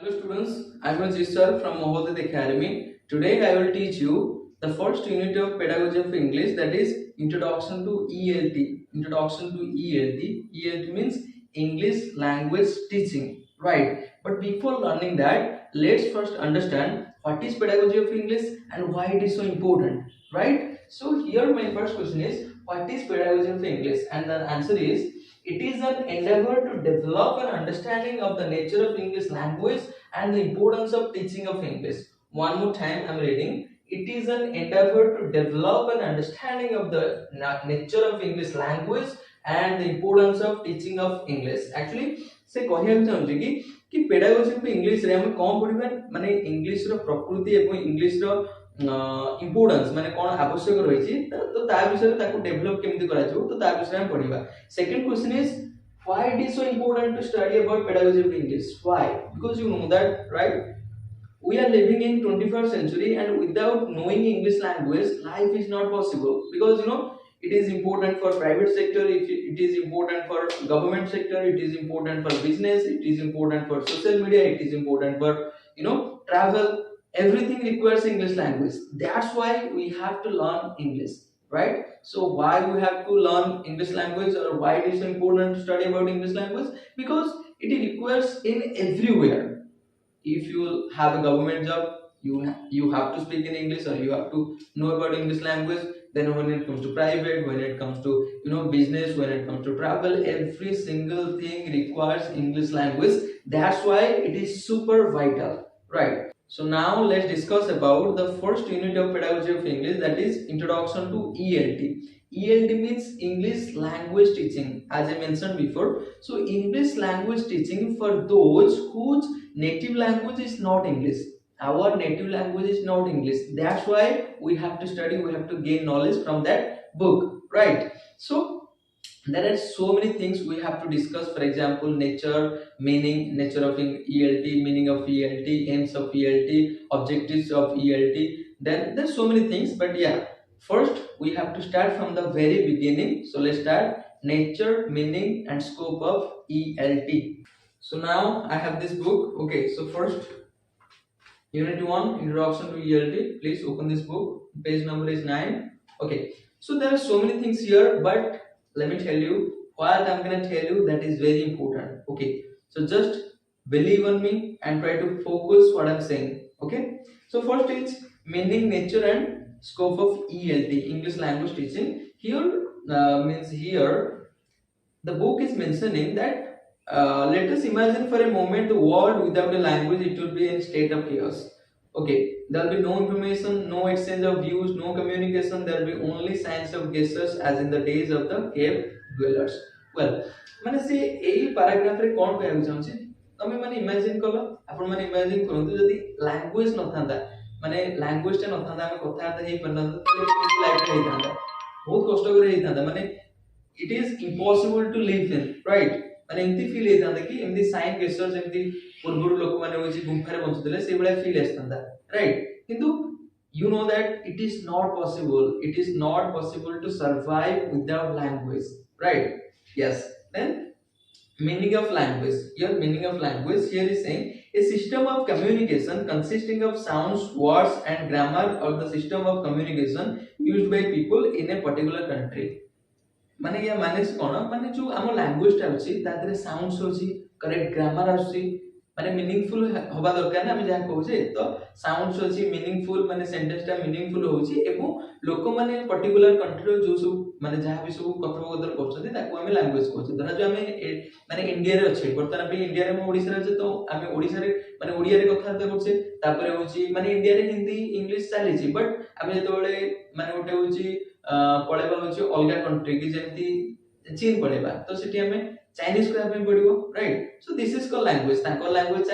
Hello students, I am Sir from Mahodadhi Academy. Today I will teach you the first unit of Pedagogy of English, that is Introduction to ELT. Introduction to ELT. ELT means English Language Teaching, right? But before learning that, let's first understand what is Pedagogy of English and why it is so important, right? So here my first question is, what is Pedagogy of English? And the answer is, it is an endeavor to develop an understanding of the nature of English language and the importance of teaching of English. One more time, I am reading. It is an endeavor to develop an understanding of the nature of English language and the importance of teaching of English. Actually, से कहବାକୁ चाहूँगी कि pedagogy of English रे हम कौन पढ़िबा माने English रो प्रकृति एवं English रो importance माने कोन आवश्यक रही तो ता विषय ताको डेवलप केमति करा जाउ तो ता विषय हम पढ़िबा. Second question is, why it is so important to study about pedagogy of English? Why? Because you know that, right? We are living in 21st century and without knowing English language, life is not possible. Because it is important for private sector, it is important for government sector, it is important for business, it is important for social media, it is important for travel. Everything requires English language. That's why we have to learn English, right? So why we have to learn English language, or why it is so important to study about English language? Because it requires in everywhere. If you have a government job, you have to speak in English, or you have to know about English language. Then when it comes to private, when it comes to business, when it comes to travel, every single thing requires English language. That's why it is super vital, right? So now let's discuss about the first unit of Pedagogy of English, that is Introduction to ELT. ELT means English Language Teaching, as I mentioned before. So English Language Teaching for those whose native language is not English. Our native language is not English. That's why we have to study, we have to gain knowledge from that book, right? So there are so many things we have to discuss. For example, nature of ELT, meaning of ELT, aims of ELT, objectives of ELT. Then there's so many things, but yeah, first we have to start from the very beginning. So let's start. Nature, meaning and scope of ELT. So now I have this book. Okay, so first unit 1, Introduction to ELT. Please open this book. Page number is 9. Okay, so there are so many things here, but let me tell you what I'm gonna tell you, that is very important. Okay, so just believe on me and try to focus what I'm saying. Okay, so first is meaning, nature and scope of ELT, English Language Teaching. Here means here the book is mentioning that let us imagine for a moment the world without a language, it will be in state of chaos. Okay, there will be no information, no exchange of views, no communication. There will be only signs of gestures, as in the days of the cave dwellers. Well, माने से एई paragraph रे कोन कहउ चाहूची तमे माने imagine कलो, आपण माने imagine करंतु जदी लैंग्वेज न थांदा, माने लैंग्वेज ता न थांदा, हम कथार्थ हे परनंत तो लाइफ हे थांदा, बहुत कष्ट करे हे थांदा, माने it is impossible to live in, right? माने एमती फील हे थांदा कि एमती साइन गेस्टर्स एमती पूर्वरु लोक माने होची गुंफारे बंचुतले से बेला फील आस्तांदा, राइट? किंतु you know that it is not possible to survive without language, right? Yes. Then meaning of language. Here meaning of language here is saying a system of communication consisting of sounds, words and grammar, or the system of communication used by people in a particular country. माने या माने कोन माने जो हम language टा अछि तादरे sounds अछि, correct grammar अछि, माने मीनिंगफुल होबा दरकार ना, हम जा कहूजे तो साउंड्स अछि मीनिंगफुल, माने सेंटेंस टा मीनिंगफुल होछि एवं लोक माने पर्टिकुलर कंट्री जो सब माने जहा भी सब कथोपकथन करछथि ताको हम लैंग्वेज कहूजे. धरा जो हम माने इंडिया रे अछि, बर्तन पे इंडिया रे म ओडिसा रे अछि, तो हम ओडिसा रे माने ओडिया रे कथार्थ करछे, तापरे होछि माने इंडिया रे हिंदी इंग्लिश चली छि, बट हम जेतोले माने ओटे होछि पळेबा होछि अलगा कंट्री की जेंती चीन पळेबा, तो सेठी हमें चाइनीज को हमें पड़िबो, right? So this is called language. ताको लैंग्वेज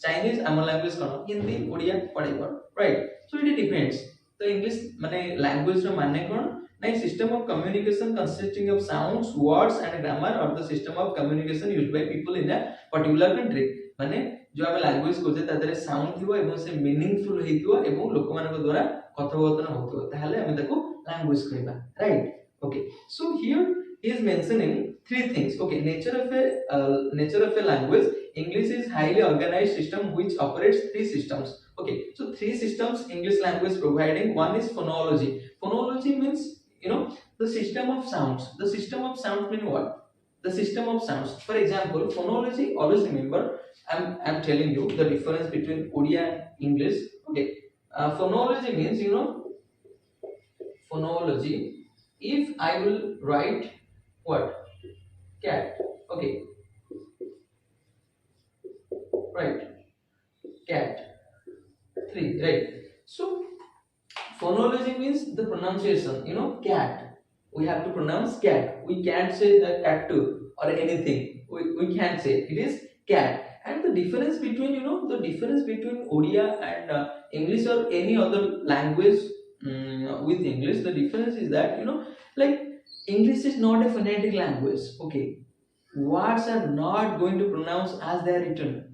चाइनीज, हम लैंग्वेज कोन हिंदी ओडिया पड़िबो, राइट? So it depends. तो इंग्लिश माने लैंग्वेज रो माने कोन ना, system of communication consisting of sounds, words and grammar, और the system of communication used by people in a particular country. माने जो हम लैंग्वेज कोजे तादरे साउंड थिबो एवं से मीनिंगफुल हेतिबो एवं लोक मानक द्वारा कथोपकथन होतबो, ताहले हम ताको language कहबा, right? Okay, so here he is mentioning three things. Okay, nature of a language, English is highly organized system which operates three systems. Okay, so three systems English language providing. One is phonology. Phonology means, the system of sounds. The system of sounds mean what? The system of sounds. For example, phonology, always remember, I'm telling you the difference between Odia and English. Okay, phonology means, phonology, if I will write what? Cat. Okay, right, cat, three, right? So phonology means the pronunciation, cat. We have to pronounce cat. We can't say the cat too or anything. We can't say it is cat. And the difference between, the difference between Odia and English or any other language, with English, the difference is that, like English is not a phonetic language. Okay, words are not going to pronounce as they are written.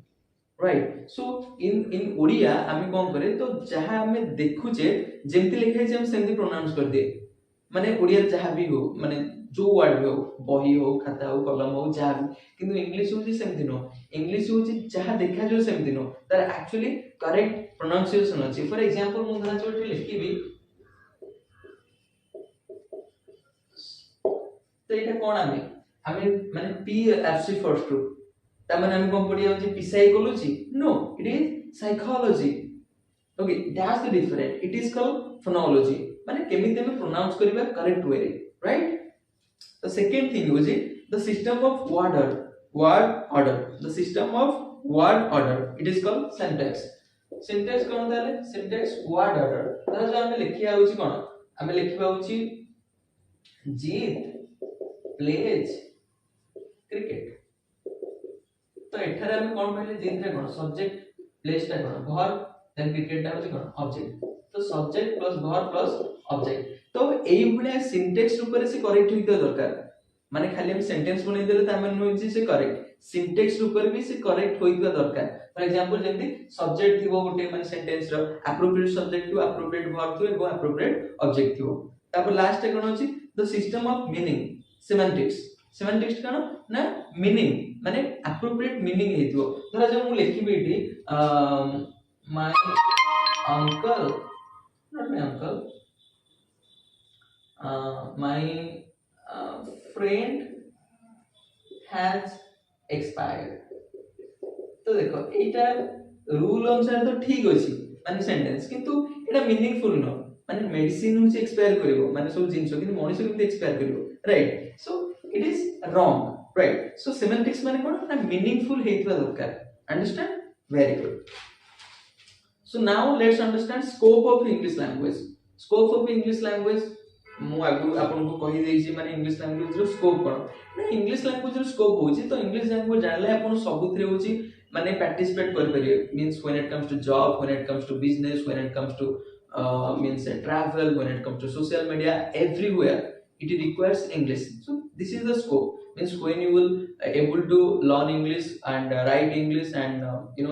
Right so in Odia आमे कोन करे तो जहा आमे देखुचे जेमति लिखा है हम सेमति pronounce कर दे माने ओडिया जहा भी हो माने जो वर्ड भी हो बही हो खाता हो कलम हो जहा भी किंतु इंग्लिश होची सेमति नो इंग्लिश होची जहा देखा जो सेमति नो तार एक्चुअली करेक्ट प्रोनाउंसिएशन अछि फॉर एग्जांपल मु धरा छोटी लिखि भी तो एटा कोन आमे माने पी एफसी फर्स्ट टू तामने हम कोन पढिया होची psychology no it is psychology okay that's the difference it is called phonology माने केमिते हम प्रोनाउंस करबा करेक्ट वे रे राइट the second thing होची the system of word order the system of word order it is called syntax syntax कोन ताले syntax word order तार जो हम लिखिया होची कोन हम लिखिबा होची जीत plays cricket तो एठारे हम कोन पहले जीत रे कोन सब्जेक्ट प्लेस टा कोन वर्ब देन क्रिकेट टा होची कोन ऑब्जेक्ट तो subject plus verb plus object तो एई भलिया सिंटेक्स ऊपर से करेक्ट होइतो दरकार माने खाली हम सेंटेंस बनै देले त हम नुइ से करेक्ट सिंटेक्स ऊपर भी से करेक्ट होइतो दरकार फॉर एग्जांपल जेंति सब्जेक्ट थिबो गोटे माने सेंटेंस रो appropriate subject to appropriate verb to एगो एप्रोप्रिएट ऑब्जेक्ट थिबो तापर लास्ट कोन होची the system of meaning semantics कण ना मीनिंग माने एप्रोप्रिएट मीनिंग हेतिबो धरा जब मु लिखिबी it my uncle not my uncle my friend has expired तो देखो एटा रूल अनुसार तो ठीक अछि माने सेंटेंस किंतु एटा मीनिंगफुल न माने मेडिसिन होची एक्सपायर करिवो माने सब जिंसो किंतु मनुष्य किंतु एक्सपायर करिवो right so it is wrong right so semantics mane kon na meaningful heitwa darkar understand very good so now let's understand scope of english language mu agu आपन को कहि देई छी माने इंग्लिश लैंग्वेज रो स्कोप कोन ना English language रो scope होची तो English language जानले आपन सबुथरे होची माने पार्टिसिपेट कर परिए means when it comes to job when it comes to business when it comes to means travel when it comes to social media everywhere it requires English. So this is the scope. Means when you will able to learn English and write English and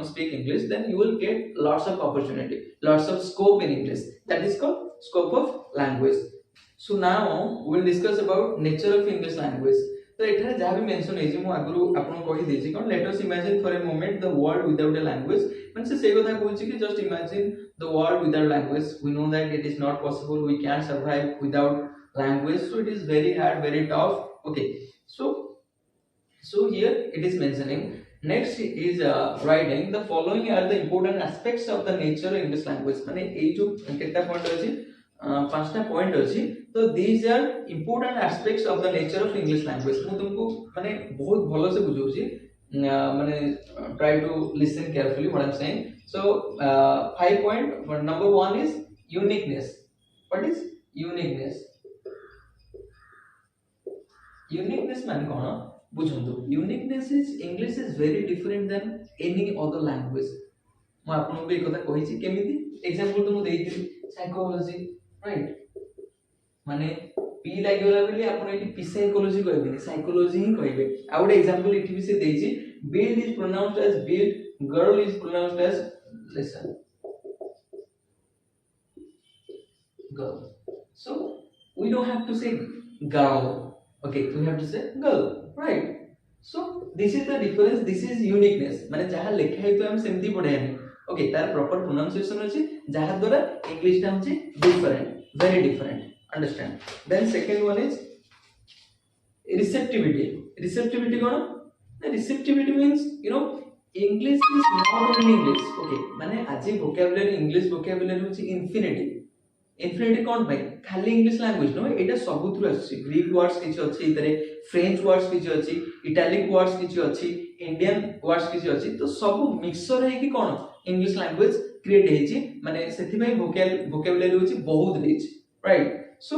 speak English, then you will get lots of opportunity, lots of scope in English. That is called scope of language. So now we will discuss about nature of English language. तो एठारे जहाँ भी mention है जी मु आगु आपन कहि देछि कोन let us imagine for a moment the world without a language means से कथा कहछि कि just imagine the world without language we know that it is not possible we can survive without language so it is very hard very tough okay so here it is mentioning next is writing the following are the important aspects of the nature of English language माने ए जो केटा point अछि पांचटा point अछि तो these are important aspects of the nature of English language मु तुमको माने बहुत भलो से बुझौछि माने try to listen carefully what I'm saying so 5 point number 1 is uniqueness what is uniqueness uniqueness man cone बुझंतु uniqueness is English is very different than any other language म आपन को एक कथा कहि छी केमिति एग्जांपल तो मु देइति साइकोलॉजी राइट माने पी लागोला बेली आपन एटी पी साइकोलॉजी कहबेनी साइकोलॉजी ही कहबे आ गोटे एग्जांपल एटी भी से देइछि build is pronounced as build girl is pronounced as listen girl so we don't have to say girl okay we have to say girl right so this is the difference, this is uniqueness माने जहाँ लिखा है तो हम सेमती पढ़ानी okay तार proper pronunciation अछि जहाँ द्वारा इंग्लिश टा होची different very different understand. Then second one is receptivity. Receptivity कोन receptivity means you know English is not only English okay माने आज वोकैबुलरी इंग्लिश वोकैबुलरी होची इन्फिनिटी। इन्फिनिटी कोन भाई खाली इंग्लिश लैंग्वेज नो एटा सब थ्रू आछि ग्रीक वर्ड्स किछ अछि इतरे फ्रेंच वर्ड्स किछ अछि इटालिक वर्ड्स किछ अछि इंडियन वर्ड्स किछ अछि तो सब मिक्सर है कि कोन इंग्लिश लैंग्वेज क्रिएट हेछि माने सेथि भाई वोकैबुलरी होछि बहुत rich right. So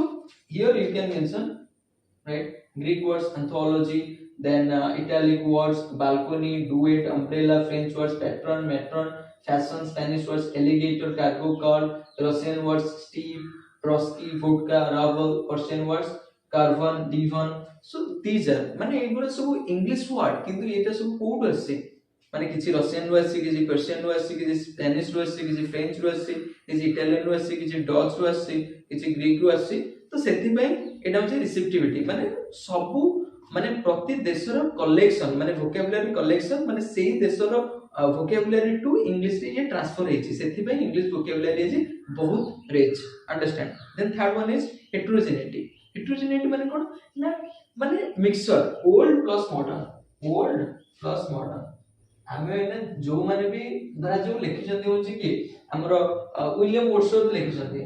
here you can mention right Greek words anthology, then Italic words balcony, duet, umbrella, French words patron, matron, fashion, Spanish words alligator, cargo car, Russian words steep, trotsky, vodka, ravel, Persian words caravan, divan. So these are माने एगुरा सब English word किंतु एटा सब code आसे माने किछि Russian रो आसे किछि Persian रो आसे किछि स्पेनिश रो आसे किछि फ्रेंच रो आसे किछि इटालियन रो आसे किछि डच रो आसे किछि ग्रीक रो आसे तो सेथि पय एटा होचे रिसेप्टिविटी माने सब माने प्रति देशर कलेक्शन माने वोकैबुलरी कलेक्शन माने सेही देशर वोकैबुलरी टू इंग्लिश रे ये ट्रांसफर हेछि सेथि पय इंग्लिश वोकैबुलरी जे बहुत rich understand. Then third one is heterogeneity. Heterogeneity माने कोन ना माने मिक्सचर ओल्ड प्लस मॉडर्न आमे एना जो माने भी धरा जो लिखिसथि होछि कि हमरो विलियम वर्ड्सवर्थ लिखिसथि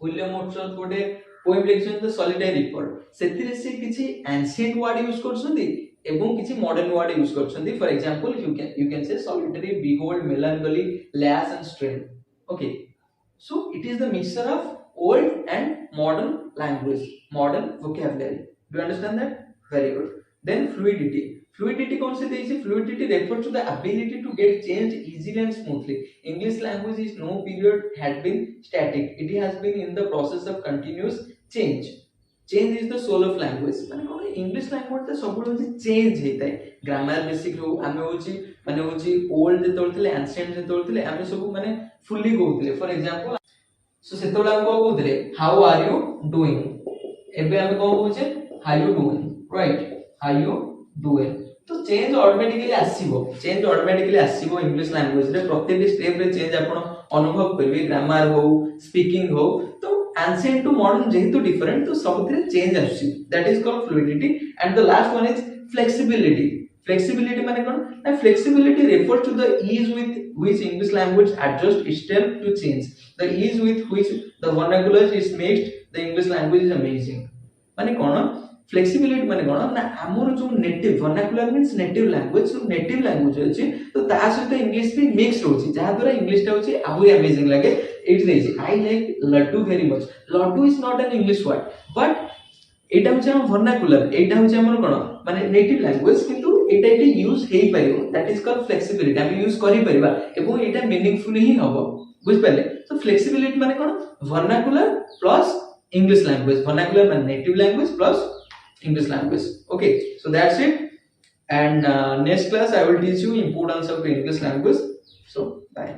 विलियम वर्ड्सवर्थ गोटे पोएम लिखिसथि द सॉलिटरी रिपर सेथिरे से किछि एंशिएंट वर्ड यूज करछथि एवं किछि मॉडर्न वर्ड यूज करछथि for example you can say solitary behold melancholy lass and strain okay. So it is the mixture of old and modern language modern vocabulary do you understand that very good। then fluidity कौन से देइछि fluidity refers to the ability to get changed easily and smoothly english language is no period had been static it has been in the process of continuous change is the soul of language माने कोन English language त सब होछि change हेतै grammar basic रो आमे होछि माने होछि old जेतोल थिले एंशिएंट जेतोल थिले आमे सब माने फुल्ली कहउथिले फॉर एग्जांपल सो सेतोला हम को कहउथिले हाउ आर यू डूइंग एबे हम को कहउछे how you doing right how you doing तो चेंज ऑटोमेटिकली आसीबो इंग्लिश लैंग्वेज रे प्रत्येक स्टेप रे चेंज आपण अनुभव करबे ग्रामर हो स्पीकिंग हो तो एंशिएंट टू मॉडर्न जेहेतु डिफरेंट तो सबथिरे चेंज आसी that is called fluidity. And the last one is flexibility माने कोन ना flexibility refers to the ease with which English language adjusts itself to change the ease with which the vernacular is mixed the English language is amazing माने कोन flexibility माने कोन ना हमर जो native vernacular means native language so native language अछि तो ता सहित इंग्लिश भी मिक्स होछि जहा द्वारा इंग्लिश ता होछि आबु अमेजिंग लागे इट देछि I like laddu very much laddu is not an English word but एटा होछि हम वर्नाकुलर एटा होछि हमर कोन माने नेटिव लैंग्वेज किंतु एटा एटा यूज हेई परिबो दैट इज कॉल्ड फ्लेक्सिबिलिटी हम यूज करि परिबा एवं एटा मीनिंगफुल ही हबो बुझ पले। सो फ्लेक्सिबिलिटी माने कोन vernacular plus English language vernacular माने native language plus English language okay so that's it and next class I will teach you importance of English language so bye।